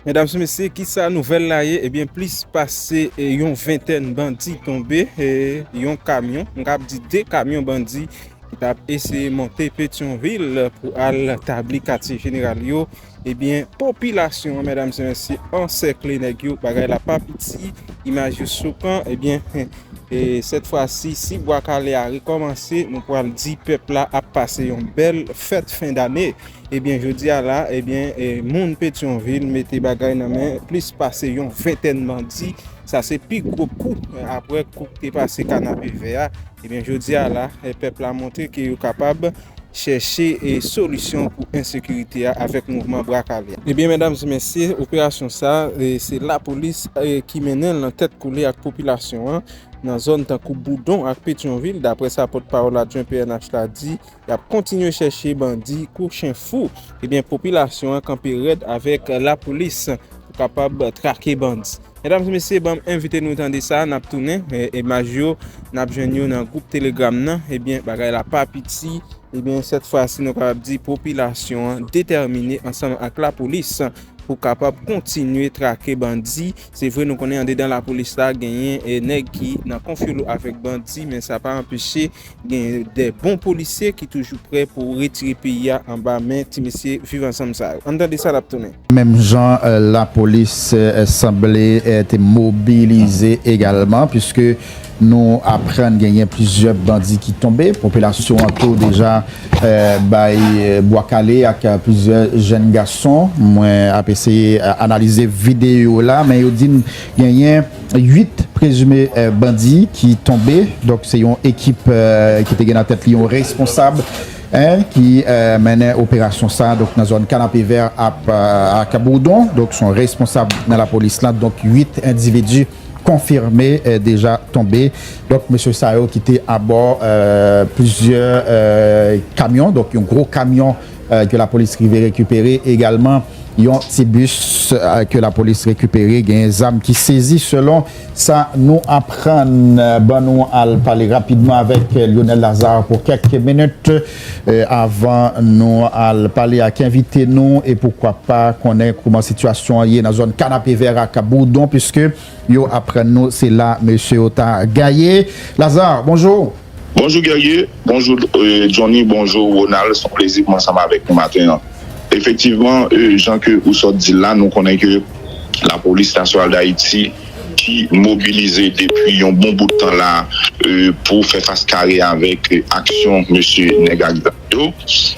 Mesdames et messieurs, qui sa nouvelle là eh bien plus passé yon vingtaine bandits tombés et yon camion, on a dit deux camions bandits qui t'a essayé monter Pétionville pour aller tabli quartier général yo. Eh bien population mesdames et messieurs encerclé nèg yo bagay la pas petit, image choquant eh bien et cette fois-ci si Bois-Calais a recommencé, nous pourrons dire peuple là a passé une belle fête fin d'année. Eh bien, je dis à là, eh bien, moun Pétionville mettez bagay nan main, plus passé yon vingtaine bandits, ça c'est plus gros coup après coup qui passé canapé vert. Eh bien, je dis à là, le peuple a montré qu'il est capable chercher une solution pour l'insécurité avec le mouvement Bois-Calais. Eh bien, mesdames et messieurs, opération ça, c'est la police qui mène en tête coulée avec la population. Dans la zone de Boudon à Pétionville, d'après sa porte-parole adjoint PNH l'a dit, il a continué à chercher bandits, cochins fous. Eh bien, population a campé raide avec la police pour capable de traquer bandits. Mesdames et messieurs, invitez nous entendre ça, n'a tourné et Magio n'a joindre dans groupe Telegram nan, eh bien, bagay la pas petit. Eh bien, cette fois-ci, nous avons dit population déterminée ensemble avec la police pour capable continuer traquer bandits. C'est vrai nous connaissons dans la police là gagné et nèg qui dans conflit avec bandits mais ça pas empêcher des bons policiers qui toujours prêts pour retirer pays en bas mais monsieur vivre ensemble ça. Entendez ça la tourner. Même gens la police semblait être mobilisée également puisque nous apprenons gagner plusieurs bandits qui tombaient, population autour déjà Bois-Calais avec plusieurs jeunes garçons. Moi a essayé analyser vidéo là mais il dit gagner 8 présumés bandits qui tombaient. Donc c'est une équipe qui était en tête lion responsable qui menait opération ça donc dans la zone canapé vert à Cabourdon. Donc sont responsables dans la police là donc 8 individus confirmé déjà tombé. Donc monsieur Sayo qui était à bord plusieurs camions, donc un gros camion que la police rivait récupérer également un petit bus que la police récupéré, il y a des armes qui saisit selon ça nous apprendre nous allons parler rapidement avec Lionel Lazare pour quelques minutes avant nous allons parler avec invité nous et pourquoi pas connaître comment situation est dans la zone canapé vert à Cabourdon puisque yo apprendre nous c'est là monsieur Ota Gaillé. Lazare, bonjour. Bonjour Gaillé, bonjour Johnny, bonjour Ronald, c'est un plaisir pour ensemble avec nous matin. Effectivement, Jean que vous sortez dit là, nous connaissons que la police nationale d'Haïti qui mobilisée depuis un bon bout de temps là pour faire face carré avec action monsieur Negagdado.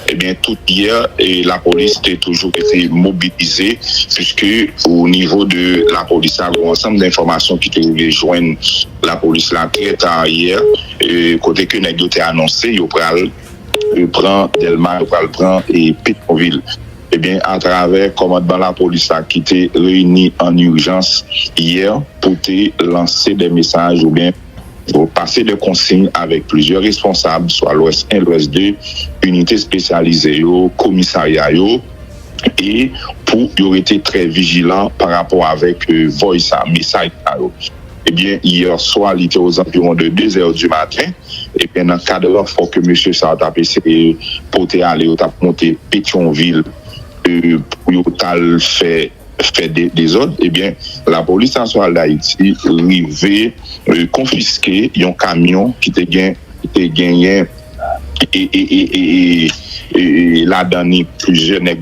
Eh bien, tout hier, la police était toujours été mobilisée puisque au niveau de la police, il y a un ensemble d'informations qui devaient joindre la police là très tard hier. Côté que Negagdado a annoncé, il prend Delma, il prend et Pétionville. Eh bien, à travers commandement la police qui était réuni en urgence hier pour te lancer des messages ou bien pour passer des consignes avec plusieurs responsables, soit l'Ouest 1, l'Ouest 2, unités spécialisées, commissariat, et pour y aurait été très vigilant par rapport avec voice, message. Eh bien, hier soir, il était aux environs de 2 heures du matin. Et bien, dans le cadre, il faut que M. Sartre a essayé pour aller monter Pétionville pour faire des ordres. Eh bien, la police nationale d'Haïti arrivait confisquer un camion qui était gagné et là dans plusieurs nègres.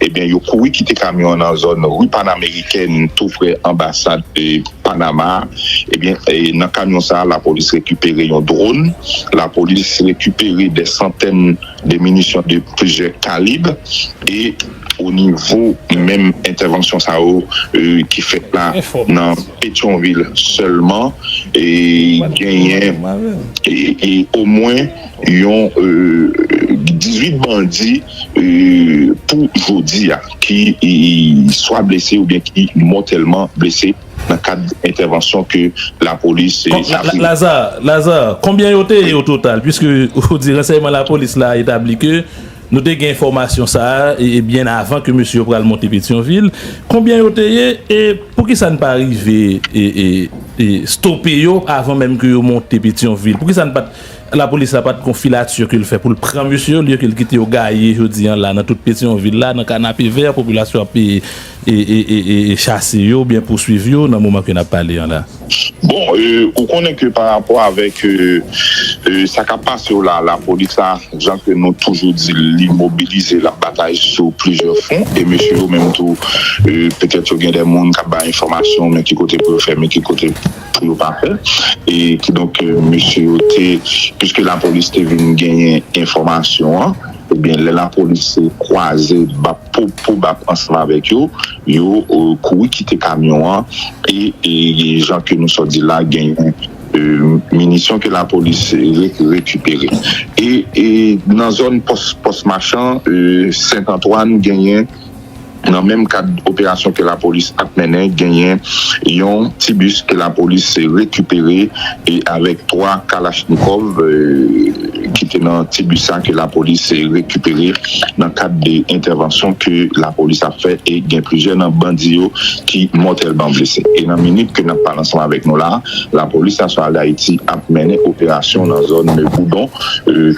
Eh bien il y a couru qui était camion dans la zone rue panaméricaine tout près ambassade de Panama. Eh bien dans camion ça la police récupérait un drone, la police récupérait des centaines de munitions de plusieurs calibres et au niveau même intervention ça qui fait là dans Pétionville seulement et gagné et au moins ils ont 18 bandits pour aujourd'hui qui soient blessés ou bien qui mortellement blessés dans le cadre d'intervention que la police Lazare, combien y a au total puisque vous direz renseignement la police là établi que nous avons des informations ça et bien avant que monsieur pral monter Pétionville combien y a et pour qui ça ne pas arriver et stopper yo avant même que yo monter Pétionville pour qui ça ne pas la police n'a pas de confilature qu'il fait pour le prendre monsieur au lieu qu'il quitte au gaillé je dis là dans toute Pétionville là dans canapé vert population et chasser yo bien poursuivre yo dans le moment que n'a parlé là. Bon, on connaît que par rapport avec ça qui passe là, la police là, gens que nous toujours dit l'immobiliser la bataille sur plusieurs fronts et monsieur même tout peut-être il y a des gens qui ont des informations mais qui côté pour faire mais qui côté pour pas faire et qui donc monsieur puisque la police est venue gagner information hein, eh bien la police s'est croisée pour ensemble avec eux couru quitter camion hein, et les gens que nous sommes dit là gagnent munitions que la police récupérée et dans la zone post-marchand Saint-Antoine gagnait dans le même cadre d'opération que la police a mené, gagné un petit bus que la police a récupéré et avec 3 Kalachnikov qui étaient dans le petit bus que la police a récupéré dans le cadre des interventions que la police a fait et il y a plusieurs bandits qui mortellement blessés. Et dans la minute que nous parlons ensemble avec nous là, la police nationale d'Haïti a mené opération dans la zone de Boudon,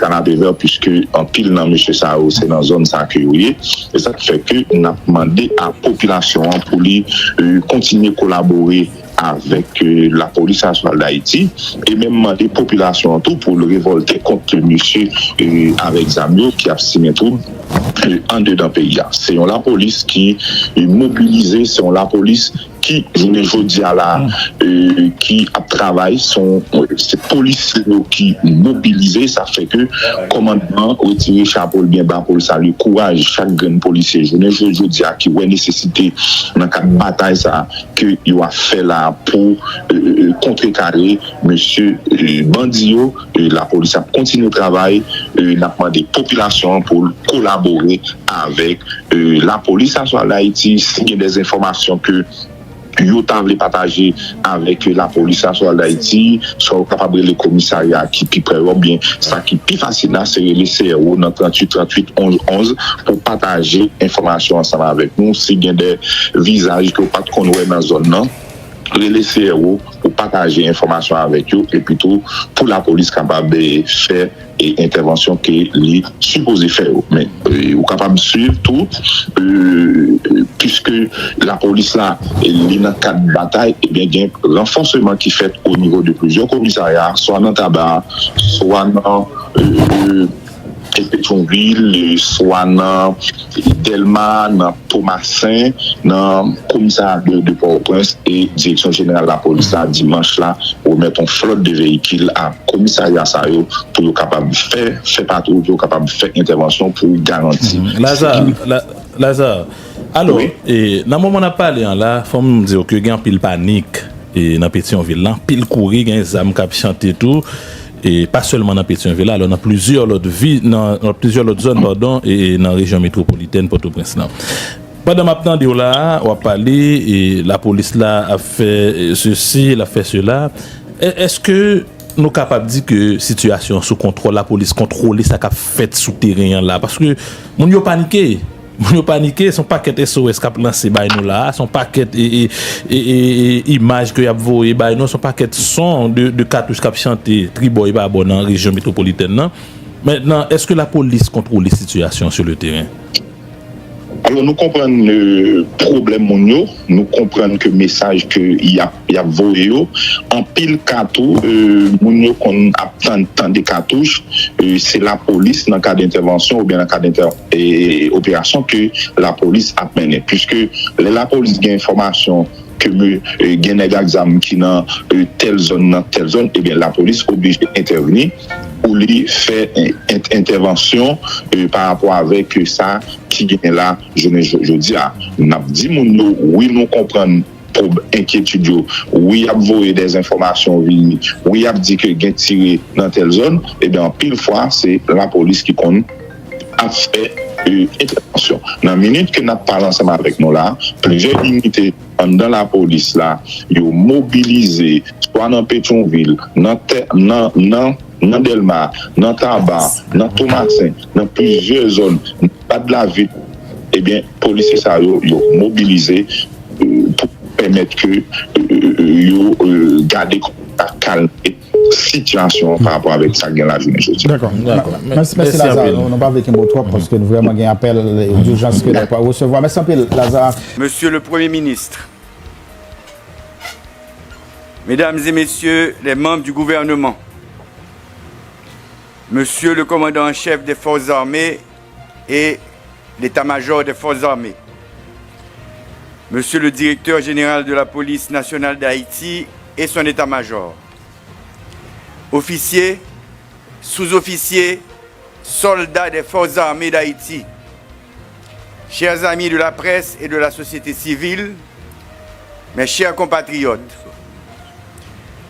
Canapé Vert, puisque en pile dans M. Sao, c'est dans la zone Saint-Curie. Et ça fait que nous avons demandé à la population pour lui continuer à collaborer avec la police nationale d'Haïti et même demander la population tout pour le révolter contre monsieur avec Zamio qui a signé tout en dedans pays. C'est la police qui est mobilisée, c'est la police qui, je ne dis à la, qui a travaillé, c'est policiers qui mobilisés, ça fait que commandement retirer chapeau bien bas pour saluer courage chaque grand policier. Je ne dis à qui ouais nécessité dans cette bataille ça que il a fait là pour contrecarrer monsieur Bandio. La police a continué le travail, n'a demandé des populations pour collaborer avec la police nationale d'Haïti, s'il y a des informations que yo table partager avec la police nationale d'Haïti, soit capable le commissariat qui plus près ou bien ça qui plus facile là c'est les CRO dans 38 38 11 11 pour partager information ensemble avec nous s'il y a des visages que pas qu'on voit dans zone non les CRO pour partager information avec eux et plutôt pour la police capable de faire et intervention que les supposé faire mais ou capable de suivre tout puisque la police là est dans cadre de bataille et bien il y a un renforcement qui fait au niveau de plusieurs commissariats soit dans Tabac soit dans Pétionville, soit dans Delma, dans Thomasin, dans le commissariat de Port-au-Prince et direction générale de la police là, dimanche là, pour mettre une flotte de véhicules à commissariat pour être capable de faire patrouille, pour être capable de faire intervention pour garantir. Lazare, alors, oui? Et dans le moment où on a parlé, il faut me dire que il y a un pile panique et dans Pétionville, pile courir, il y a des âmes qui chantent tout. Et pas seulement dans Pétionville, alors dans plusieurs autres villes, dans plusieurs autres zones, pardon, et dans la région métropolitaine Port-au-Prince. Pendant maintenant, là, on a parlé et la police là a fait ceci, elle a fait cela. Est-ce que nous sommes capables de dire que situation sous contrôle, la police contrôle ça qu'a fait sous terrain là, parce que mon yo paniqué. Nous paniquer son paquet SOS qu'a lancé by nous là, son paquet et images que y a voyé by nous, son paquet son de cartouches qu'a chanté Triboy ba bon dans région métropolitaine non. Maintenant, est-ce que la police contrôle les situations sur le terrain? Alors nous comprenons le problème monio, nous comprenons que le message que il y a voyé en pile cartouche monio qu'on a tant de cartouches, c'est la police dans le cas d'intervention ou bien dans le cas d'opération que la police a mené puisque la police a information que gen nèg exam qui dans telle zone et bien la police obligée d'intervenir pour lui faire intervention par rapport avec ça qui est là je dis n'a dit mon oui nous comprendre pour inquiétude oui a voyer des informations oui a dit que gen tiré dans telle zone et bien pile fois c'est la police qui compte a fait intervention. Dans la minute que nous parlons ensemble avec nous là, plusieurs unités dans la police là, ils ont mobilisé, soit dans Pétionville, dans Delma, dans Tabac, dans Thomasin, dans plusieurs zones, pas de la ville, eh bien, les policiers ça ils ont mobilisé pour permettre que ils gardent calme situation par rapport avec ça que la journée aujourd'hui. D'accord. Merci Lazare. On n'a pas avec un mot trop parce que nous vraiment un appel d'urgence que nous pas recevoir. Merci un peu Lazare. Monsieur le Premier ministre, Mesdames et Messieurs les membres du gouvernement, Monsieur le commandant en chef des forces armées et l'état-major des forces armées, Monsieur le directeur général de la police nationale d'Haïti et son état-major, officiers, sous-officiers, soldats des forces armées d'Haïti, chers amis de la presse et de la société civile, mes chers compatriotes,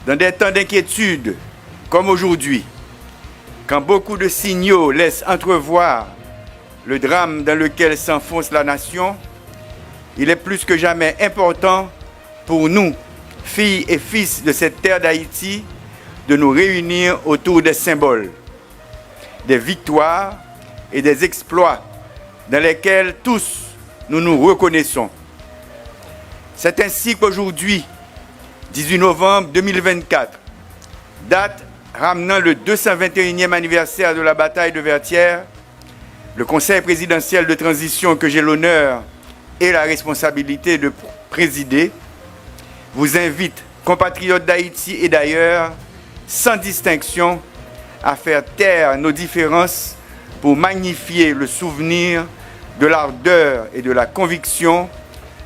dans des temps d'inquiétude comme aujourd'hui, quand beaucoup de signaux laissent entrevoir le drame dans lequel s'enfonce la nation, il est plus que jamais important pour nous, filles et fils de cette terre d'Haïti, de nous réunir autour des symboles, des victoires et des exploits dans lesquels tous nous nous reconnaissons. C'est ainsi qu'aujourd'hui, 18 novembre 2024, date ramenant le 221e anniversaire de la bataille de Vertières, le Conseil présidentiel de transition que j'ai l'honneur et la responsabilité de présider, vous invite, compatriotes d'Haïti et d'ailleurs, sans distinction, à faire taire nos différences pour magnifier le souvenir de l'ardeur et de la conviction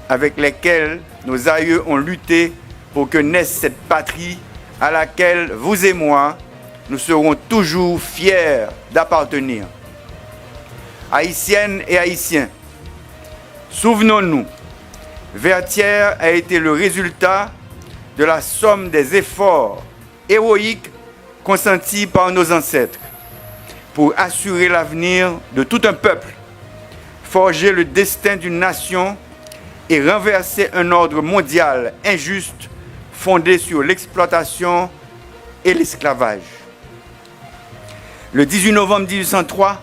avec lesquelles nos aïeux ont lutté pour que naisse cette patrie à laquelle vous et moi, nous serons toujours fiers d'appartenir. Haïtiennes et Haïtiens, souvenons-nous, Vertières a été le résultat de la somme des efforts héroïques consentis par nos ancêtres pour assurer l'avenir de tout un peuple, forger le destin d'une nation et renverser un ordre mondial injuste fondé sur l'exploitation et l'esclavage. Le 18 novembre 1803,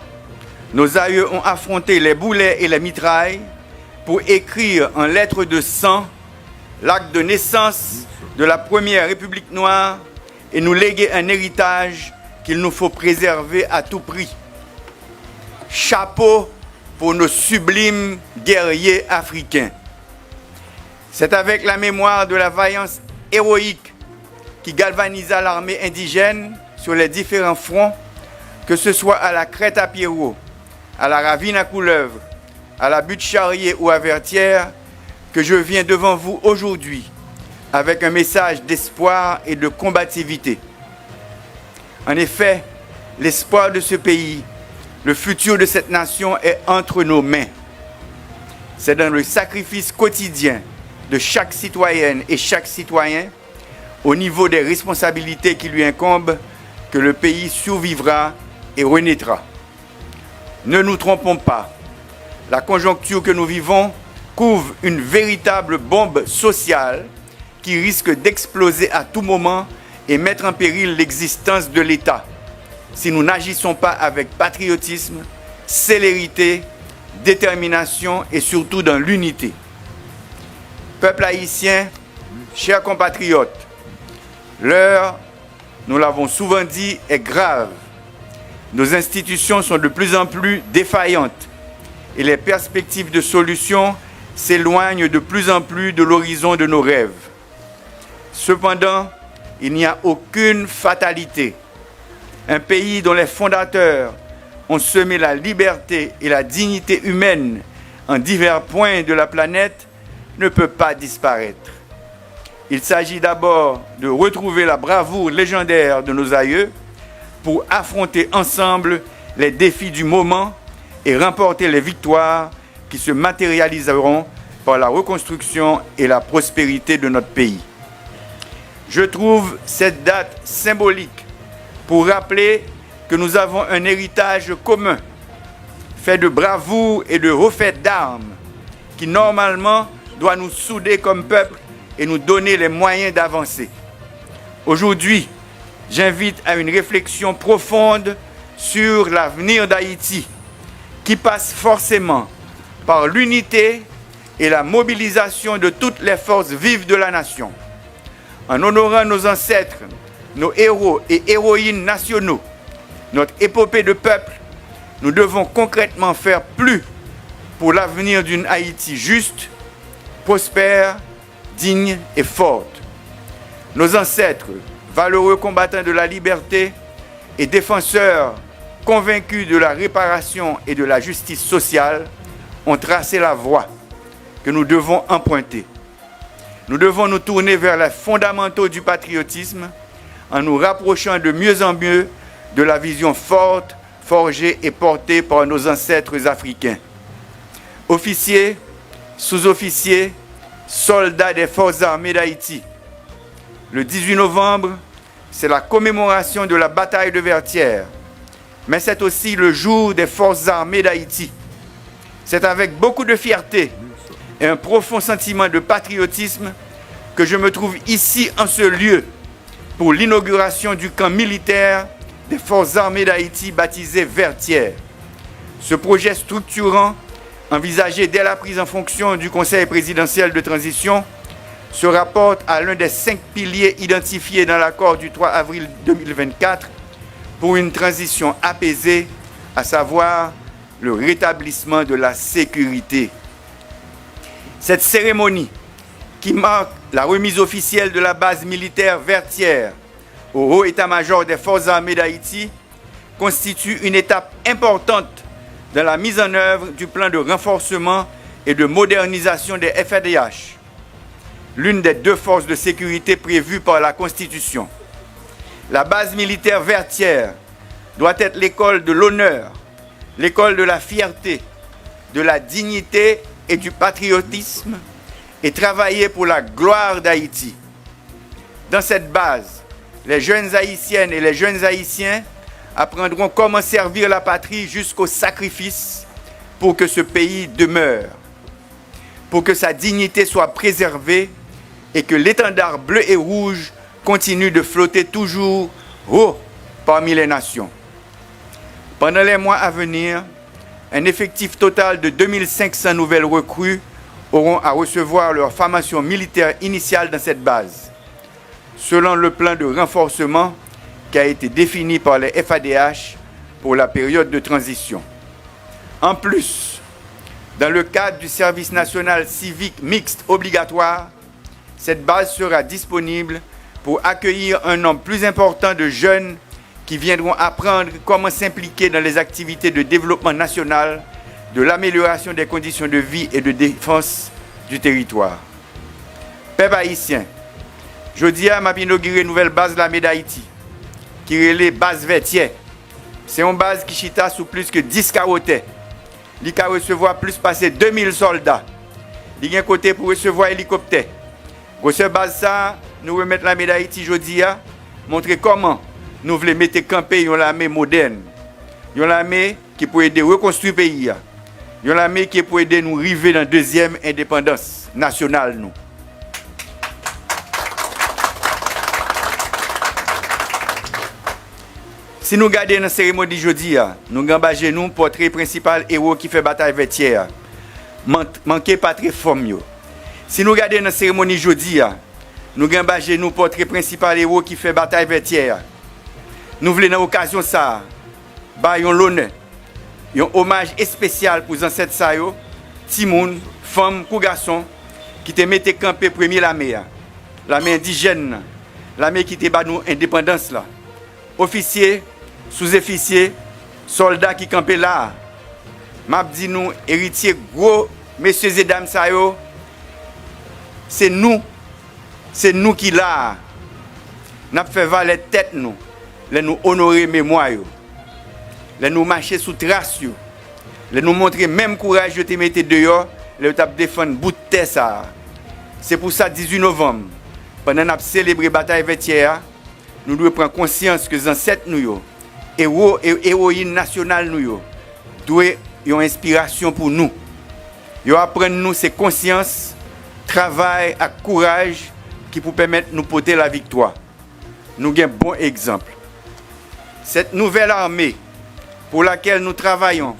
nos aïeux ont affronté les boulets et les mitrailles pour écrire en lettres de sang l'acte de naissance de la première République noire et nous léguer un héritage qu'il nous faut préserver à tout prix. Chapeau pour nos sublimes guerriers africains. C'est avec la mémoire de la vaillance héroïque qui galvanisa l'armée indigène sur les différents fronts, que ce soit à la Crête à Pierrot, à la Ravine à Couleuvre, à la Butte Charrier ou à Vertières, que je viens devant vous aujourd'hui avec un message d'espoir et de combativité. En effet, l'espoir de ce pays, le futur de cette nation est entre nos mains. C'est dans le sacrifice quotidien de chaque citoyenne et chaque citoyen, au niveau des responsabilités qui lui incombent, que le pays survivra et renaîtra. Ne nous trompons pas, la conjoncture que nous vivons couvre une véritable bombe sociale qui risque d'exploser à tout moment et mettre en péril l'existence de l'État si nous n'agissons pas avec patriotisme, célérité, détermination et surtout dans l'unité. Peuple haïtien, chers compatriotes, l'heure, nous l'avons souvent dit, est grave. Nos institutions sont de plus en plus défaillantes et les perspectives de solutions s'éloignent de plus en plus de l'horizon de nos rêves. Cependant, il n'y a aucune fatalité. Un pays dont les fondateurs ont semé la liberté et la dignité humaine en divers points de la planète ne peut pas disparaître. Il s'agit d'abord de retrouver la bravoure légendaire de nos aïeux pour affronter ensemble les défis du moment et remporter les victoires qui se matérialiseront par la reconstruction et la prospérité de notre pays. Je trouve cette date symbolique pour rappeler que nous avons un héritage commun, fait de bravoure et de refaite d'armes, qui normalement doit nous souder comme peuple et nous donner les moyens d'avancer. Aujourd'hui, j'invite à une réflexion profonde sur l'avenir d'Haïti, qui passe forcément par l'unité et la mobilisation de toutes les forces vives de la nation. En honorant nos ancêtres, nos héros et héroïnes nationaux, notre épopée de peuple, nous devons concrètement faire plus pour l'avenir d'une Haïti juste, prospère, digne et forte. Nos ancêtres, valeureux combattants de la liberté et défenseurs convaincus de la réparation et de la justice sociale, ont tracé la voie que nous devons emprunter. Nous devons nous tourner vers les fondamentaux du patriotisme en nous rapprochant de mieux en mieux de la vision forte, forgée et portée par nos ancêtres africains. Officiers, sous-officiers, soldats des forces armées d'Haïti. Le 18 novembre, c'est la commémoration de la bataille de Vertières, mais c'est aussi le jour des forces armées d'Haïti. C'est avec beaucoup de fierté et un profond sentiment de patriotisme que je me trouve ici en ce lieu pour l'inauguration du camp militaire des forces armées d'Haïti baptisé Vertières. Ce projet structurant, envisagé dès la prise en fonction du Conseil présidentiel de transition, se rapporte à l'un des 5 piliers identifiés dans l'accord du 3 avril 2024 pour une transition apaisée, à savoir le rétablissement de la sécurité. Cette cérémonie, qui marque la remise officielle de la base militaire Vertières au haut état-major des forces armées d'Haïti, constitue une étape importante dans la mise en œuvre du plan de renforcement et de modernisation des FADH, l'une des 2 forces de sécurité prévues par la Constitution. La base militaire Vertières doit être l'école de l'honneur, l'école de la fierté, de la dignité et du patriotisme, et travailler pour la gloire d'Haïti. Dans cette base, les jeunes Haïtiennes et les jeunes Haïtiens apprendront comment servir la patrie jusqu'au sacrifice pour que ce pays demeure, pour que sa dignité soit préservée et que l'étendard bleu et rouge continue de flotter toujours haut parmi les nations. Pendant les mois à venir, un effectif total de 2500 nouvelles recrues auront à recevoir leur formation militaire initiale dans cette base, selon le plan de renforcement qui a été défini par les FADH pour la période de transition. En plus, dans le cadre du service national civique mixte obligatoire, cette base sera disponible pour accueillir un nombre plus important de jeunes qui viendront apprendre comment s'impliquer dans les activités de développement national, de l'amélioration des conditions de vie et de défense du territoire. Peuple haïtien, jeudi à m'a inauguré une nouvelle base de l'armée d'Haïti, qui est la base Vertières. C'est une base qui chita sous plus que 10 carottes. Il peut recevoir plus passer 2000 soldats. Il y a un côté pour recevoir hélicoptère. Pour cette base ça, nous remettons l'armée d'Haïti jeudi à montrer comment nous voulons mettre camper une armée moderne. Une armée qui peut aider à reconstruire le pays. Une armée qui peut aider nous arriver dans la deuxième indépendance nationale. Nous. Si nous regardons la cérémonie jeudi, nous engagons nous portrait principal héros qui fait bataille Vertières. Manquez pas très forme. Si nous regardons la cérémonie jeudi, nous engagons nous portrait principal héros qui fait bataille Vertières. Nous voulons dans l'occasion ça, baillons l'honneur, un hommage spécial pour les ancêtres ça yo, timoun, femmes, ou garçons qui te mettent camper premier l'armée indigène, l'armée qui te bat nous indépendance là. Officiers, sous-officiers, soldats qui campaient là. M'a dit nous héritiers gros messieurs et dames ça yo, c'est nous qui là. N'a fait valer tête nous. Les nous honorer mémoire, les nous marcher sous trace, les nous montrer même courage de te mettre dehors, les nous défendre bout de terre ça. C'est pour ça 18 novembre, pendant qu'on célèbre la bataille Vertières, nous devons prendre conscience que les ancêtres nous, héros et héroïnes nationales nous, doivent une inspiration pour nous. Ils apprennent nous ces conscience, travail et courage qui pour permettre de nous porter la victoire. Nous avons un bon exemple. Cette nouvelle armée pour laquelle nous travaillons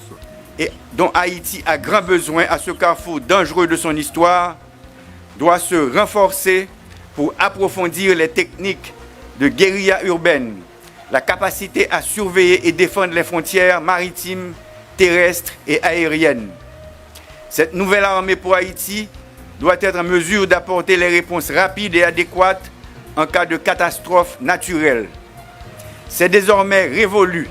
et dont Haïti a grand besoin à ce carrefour dangereux de son histoire doit se renforcer pour approfondir les techniques de guérilla urbaine, la capacité à surveiller et défendre les frontières maritimes, terrestres et aériennes. Cette nouvelle armée pour Haïti doit être en mesure d'apporter les réponses rapides et adéquates en cas de catastrophe naturelle. C'est désormais révolu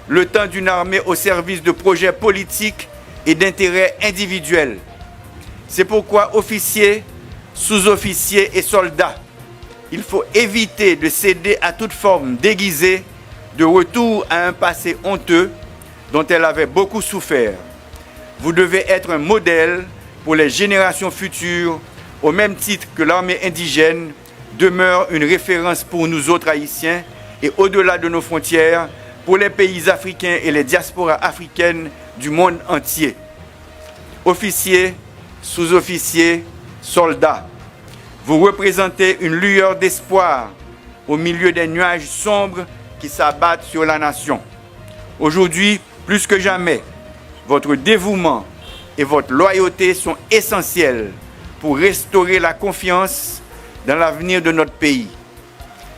le temps d'une armée au service de projets politiques et d'intérêts individuels. C'est pourquoi officiers, sous-officiers et soldats, il faut éviter de céder à toute forme déguisée de retour à un passé honteux dont elle avait beaucoup souffert. Vous devez être un modèle pour les générations futures, au même titre que l'armée indigène demeure une référence pour nous autres Haïtiens et au-delà de nos frontières, pour les pays africains et les diasporas africaines du monde entier. Officiers, sous-officiers, soldats, vous représentez une lueur d'espoir au milieu des nuages sombres qui s'abattent sur la nation. Aujourd'hui, plus que jamais, votre dévouement et votre loyauté sont essentiels pour restaurer la confiance dans l'avenir de notre pays.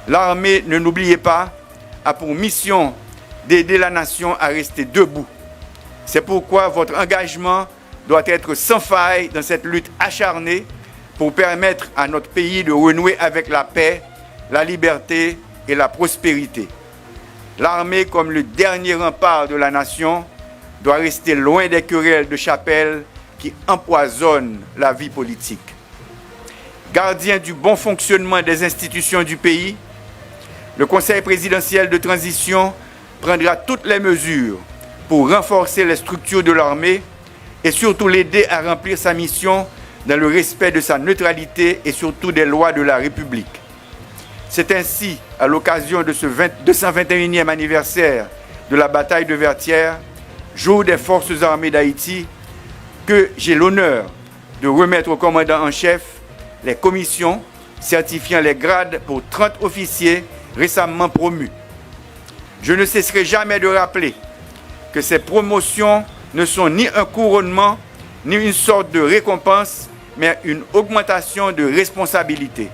L'armée, ne l'oubliez pas, a pour mission d'aider la nation à rester debout. C'est pourquoi votre engagement doit être sans faille dans cette lutte acharnée pour permettre à notre pays de renouer avec la paix, la liberté et la prospérité. L'armée, comme le dernier rempart de la nation, doit rester loin des querelles de chapelle qui empoisonnent la vie politique. Gardien du bon fonctionnement des institutions du pays, le Conseil présidentiel de transition prendra toutes les mesures pour renforcer les structures de l'armée et surtout l'aider à remplir sa mission dans le respect de sa neutralité et surtout des lois de la République. C'est ainsi, à l'occasion de ce 221e anniversaire de la bataille de Vertières, jour des forces armées d'Haïti, que j'ai l'honneur de remettre au commandant en chef les commissions certifiant les grades pour 30 officiers récemment promus. Je ne cesserai jamais de rappeler que ces promotions ne sont ni un couronnement, ni une sorte de récompense, mais une augmentation de responsabilité.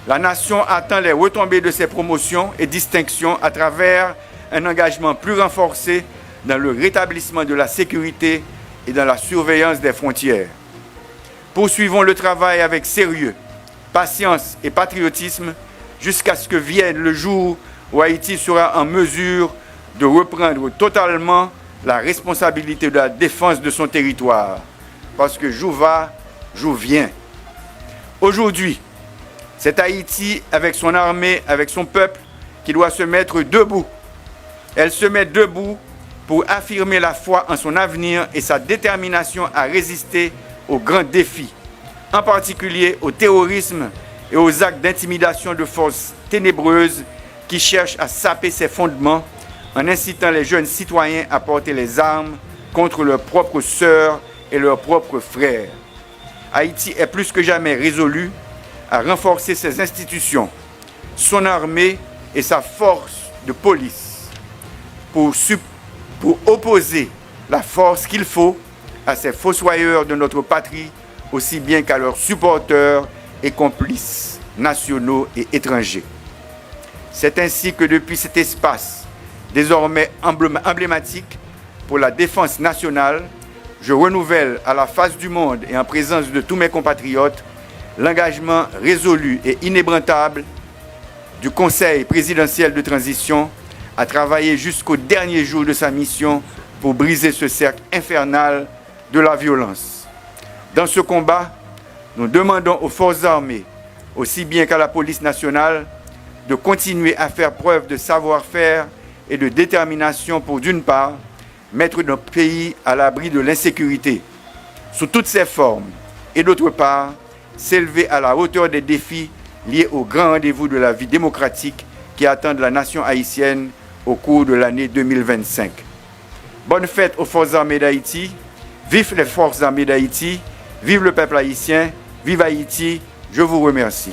La nation attend les retombées de ces promotions et distinctions à travers un engagement plus renforcé dans le rétablissement de la sécurité et dans la surveillance des frontières. Poursuivons le travail avec sérieux, patience et patriotisme jusqu'à ce que vienne le jour où Haïti sera en mesure de reprendre totalement la responsabilité de la défense de son territoire. Parce que jour va, jour vient. Aujourd'hui, c'est Haïti, avec son armée, avec son peuple, qui doit se mettre debout. Elle se met debout pour affirmer la foi en son avenir et sa détermination à résister aux grands défis, en particulier au terrorisme et aux actes d'intimidation de forces ténébreuses qui cherchent à saper ses fondements en incitant les jeunes citoyens à porter les armes contre leurs propres sœurs et leurs propres frères. Haïti est plus que jamais résolu à renforcer ses institutions, son armée et sa force de police pour opposer la force qu'il faut à ces fossoyeurs de notre patrie, aussi bien qu'à leurs supporters et complices nationaux et étrangers. C'est ainsi que depuis cet espace, désormais emblématique pour la défense nationale, je renouvelle à la face du monde et en présence de tous mes compatriotes l'engagement résolu et inébranlable du Conseil présidentiel de transition à travailler jusqu'au dernier jour de sa mission pour briser ce cercle infernal de la violence. Dans ce combat, nous demandons aux forces armées, aussi bien qu'à la police nationale, de continuer à faire preuve de savoir-faire et de détermination pour, d'une part, mettre notre pays à l'abri de l'insécurité, sous toutes ses formes, et d'autre part, s'élever à la hauteur des défis liés au grand rendez-vous de la vie démocratique qui attendent la nation haïtienne au cours de l'année 2025. Bonne fête aux forces armées d'Haïti, vive les forces armées d'Haïti, vive le peuple haïtien, vive Haïti, je vous remercie.